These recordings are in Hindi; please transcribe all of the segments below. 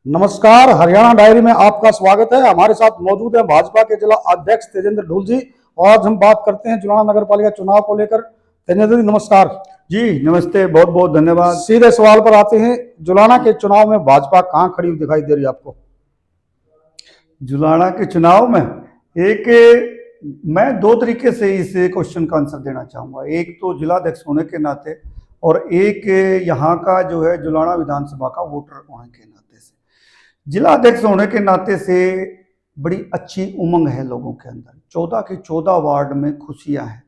नमस्कार, हरियाणा डायरी में आपका स्वागत है। हमारे साथ मौजूद है भाजपा के जिला अध्यक्ष तेजेंद्र ढूल जी। और आज हम बात करते हैं जुलाना नगर पालिका चुनाव को लेकर। तेजेंद्र जी नमस्कार। जी नमस्ते, बहुत बहुत धन्यवाद। सीधे सवाल पर आते हैं, जुलाना के चुनाव में भाजपा कहां खड़ी हुई दिखाई दे रही है आपको? जुलाना के चुनाव में मैं दो तरीके से इस क्वेश्चन का आंसर देना चाहूँगा। एक तो जिलाध्यक्ष होने के नाते और एक यहाँ का जो है जुलाना विधानसभा का वोटर होने के नाते से। जिलाध्यक्ष होने के नाते से बड़ी अच्छी उमंग है लोगों के अंदर। 14 के 14 वार्ड में खुशियाँ हैं,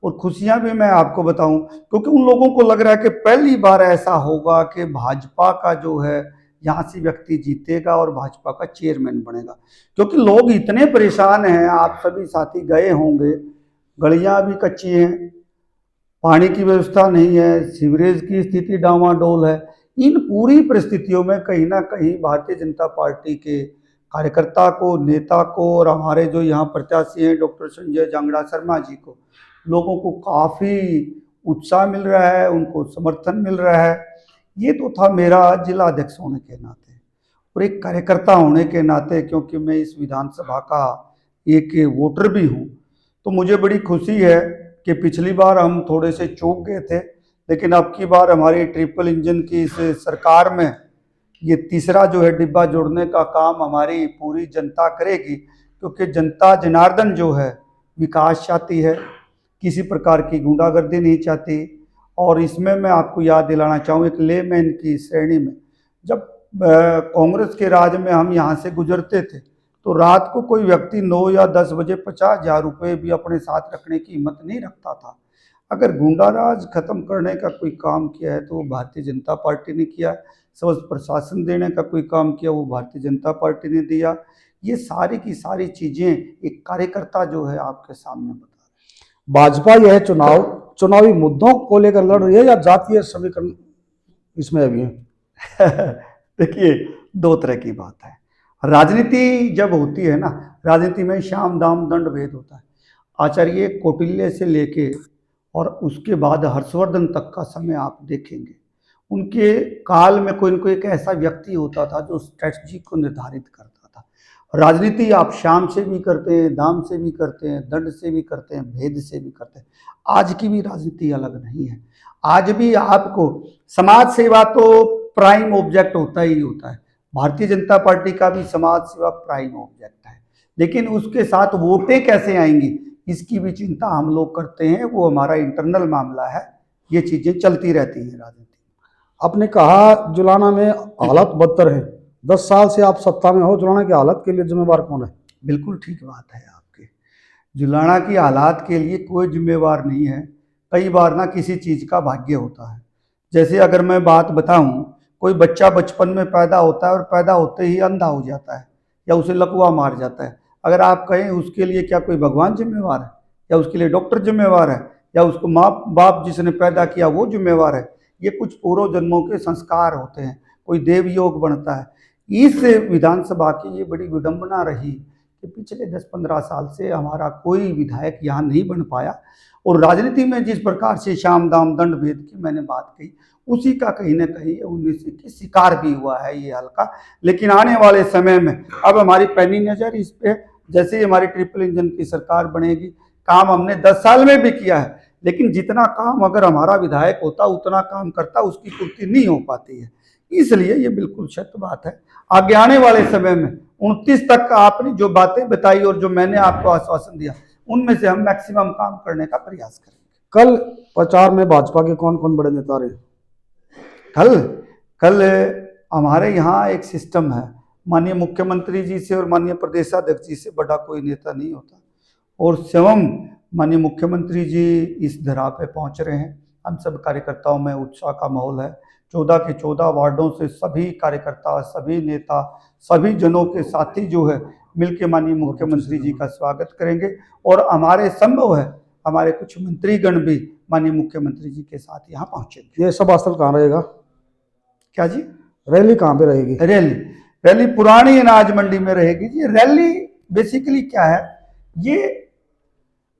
और खुशियाँ भी मैं आपको बताऊं क्योंकि उन लोगों को लग रहा है कि पहली बार ऐसा होगा कि भाजपा का जो है यहाँ से व्यक्ति जीतेगा और भाजपा का चेयरमैन बनेगा। क्योंकि लोग इतने परेशान हैं, आप सभी साथी गए होंगे, गलियां भी कच्ची हैं, पानी की व्यवस्था नहीं है, सीवरेज की स्थिति डामाडोल है। इन पूरी परिस्थितियों में कहीं ना कहीं भारतीय जनता पार्टी के कार्यकर्ता को, नेता को और हमारे जो यहाँ प्रत्याशी हैं डॉक्टर संजय जांगड़ा शर्मा जी को, लोगों को काफ़ी उत्साह मिल रहा है, उनको समर्थन मिल रहा है। ये तो था मेरा जिला अध्यक्ष होने के नाते और एक कार्यकर्ता होने के नाते, क्योंकि मैं इस विधानसभा का एक वोटर भी हूँ। तो मुझे बड़ी खुशी है कि पिछली बार हम थोड़े से चूक गए थे, लेकिन अब की बार हमारी ट्रिपल इंजन की इस सरकार में ये तीसरा जो है डिब्बा जोड़ने का काम हमारी पूरी जनता करेगी। क्योंकि जनता जनार्दन जो है विकास चाहती है, किसी प्रकार की गुंडागर्दी नहीं चाहती। और इसमें मैं आपको याद दिलाना चाहूँ, एक लेमैन की श्रेणी में जब कांग्रेस के राज में हम यहाँ से गुजरते थे तो रात को कोई व्यक्ति 9 या 10 बजे 50,000 रुपये भी अपने साथ रखने की हिम्मत नहीं रखता था। अगर गुंडाराज खत्म करने का कोई काम किया है तो वो भारतीय जनता पार्टी ने किया है। स्वच्छ प्रशासन देने का कोई काम किया वो भारतीय जनता पार्टी ने दिया। ये सारी की सारी चीजें एक कार्यकर्ता जो है आपके सामने बता भाजपा यह चुनावी मुद्दों को लेकर लड़ रही है या जातीय समीकरण इसमें अभी है? देखिए, दो तरह की बात है। राजनीति जब होती है ना, राजनीति में शाम दाम दंड भेद होता है। आचार्य कौटिल्य से लेके और उसके बाद हर्षवर्धन तक का समय आप देखेंगे, उनके काल में कोई न कोई एक ऐसा व्यक्ति होता था जो स्ट्रेटजी को निर्धारित करता था। राजनीति आप शाम से भी करते हैं, दाम से भी करते हैं, दंड से भी करते हैं, भेद से भी करते हैं। आज की भी राजनीति अलग नहीं है। आज भी आपको समाज सेवा तो प्राइम ऑब्जेक्ट होता ही होता है। भारतीय जनता पार्टी का भी समाज सेवा प्राइम ऑब्जेक्ट है, लेकिन उसके साथ वोटें कैसे आएंगी इसकी भी चिंता हम लोग करते हैं। वो हमारा इंटरनल मामला है, ये चीजें चलती रहती हैं राजनीति। आपने कहा जुलाना में हालत बदतर है। 10 साल से आप सत्ता में हो, जुलाना की हालत के लिए जिम्मेवार कौन है? बिल्कुल ठीक बात है आपकी। जुलाना की हालात के लिए कोई जिम्मेवार नहीं है। कई बार ना किसी चीज़ का भाग्य होता है। जैसे अगर मैं बात बताऊं, कोई बच्चा बचपन में पैदा होता है और पैदा होते ही अंधा हो जाता है या उसे लकवा मार जाता है। अगर आप कहें उसके लिए क्या कोई भगवान जिम्मेवार है, या उसके लिए डॉक्टर जिम्मेवार है, या उसको माँ बाप जिसने पैदा किया वो जिम्मेवार है? ये कुछ पूर्व जन्मों के संस्कार होते हैं, कोई देव योग बनता है। इस विधानसभा की ये बड़ी विडंबना रही कि पिछले 10-15 साल से हमारा कोई विधायक यहाँ नहीं बन पाया। और राजनीति में जिस प्रकार से शाम दाम दंड भेद की मैंने बात कही, उसी का कहीं ना कहीं 19 की शिकार भी हुआ है ये हल्का। लेकिन आने वाले समय में अब हमारी पैनी नज़र इस पे, जैसे ही हमारी ट्रिपल इंजन की सरकार बनेगी, काम हमने 10 साल में भी किया है, लेकिन जितना काम अगर हमारा विधायक होता उतना काम करता, उसकी पूर्ति नहीं हो पाती है। इसलिए ये बिल्कुल सत्य बात है। आगे आने वाले समय में 29 तक आपने जो बातें बताई और जो मैंने आपको आश्वासन दिया, उनमें से हम मैक्सिमम काम करने का प्रयास करेंगे। कल प्रचार में भाजपा के कौन कौन बड़े नेता रहे? कल हमारे यहाँ एक सिस्टम है, माननीय मुख्यमंत्री जी से और माननीय प्रदेशाध्यक्ष जी से बड़ा कोई नेता नहीं होता। और स्वयं माननीय मुख्यमंत्री जी इस धरा पे पहुंच रहे हैं। हम सब कार्यकर्ताओं में उत्साह का माहौल है। 14 के 14 वार्डों से सभी कार्यकर्ता, सभी नेता, सभी जनों के साथी जो है मिलकर माननीय मुख्यमंत्री जी का स्वागत करेंगे। और हमारे संभव है हमारे कुछ मंत्रीगण भी माननीय मुख्यमंत्री जी के साथ यहाँ पहुंचेंगे। ये सभा स्थल कहाँ रहेगा? क्या जी? रैली कहाँ पे रहेगी? रैली पुरानी अनाज मंडी में रहेगी जी। रैली बेसिकली क्या है, ये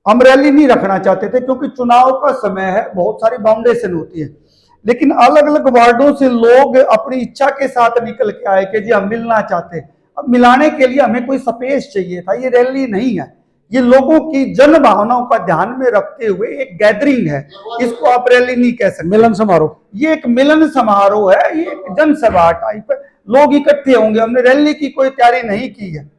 हम रैली नहीं रखना चाहते थे क्योंकि चुनाव का समय है, बहुत सारी बाउंडेशन होती है। लेकिन अलग अलग वार्डों से लोग अपनी इच्छा के साथ निकल के आए कि जी हम मिलना चाहते हैं। अब मिलाने के लिए हमें कोई स्पेस चाहिए था, ये रैली नहीं है, ये लोगों की जन भावनाओं का ध्यान में रखते हुए एक गैदरिंग है, इसको आप रैली नहीं कह सकते। मिलन समारोह, ये एक मिलन समारोह है, ये एक जनसभा टाइप है, लोग इकट्ठे होंगे। हमने रैली की कोई तैयारी नहीं की है,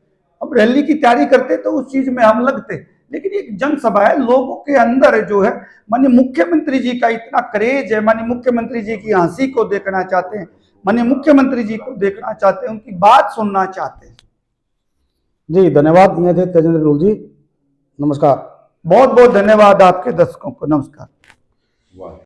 अब रैली की तैयारी करते तो उस चीज में हम लगते, लेकिन एक जनसभा है, लोगों के अंदर जो है माननीय मुख्यमंत्री जी का इतना क्रेज है, माननीय मुख्यमंत्री जी की हंसी को देखना चाहते हैं, माननीय मुख्यमंत्री जी को देखना चाहते हैं, उनकी बात सुनना चाहते हैं। जी धन्यवाद। ये थे तेजेंद्र ढुल जी, नमस्कार। बहुत बहुत धन्यवाद आपके दर्शकों को, नमस्कार।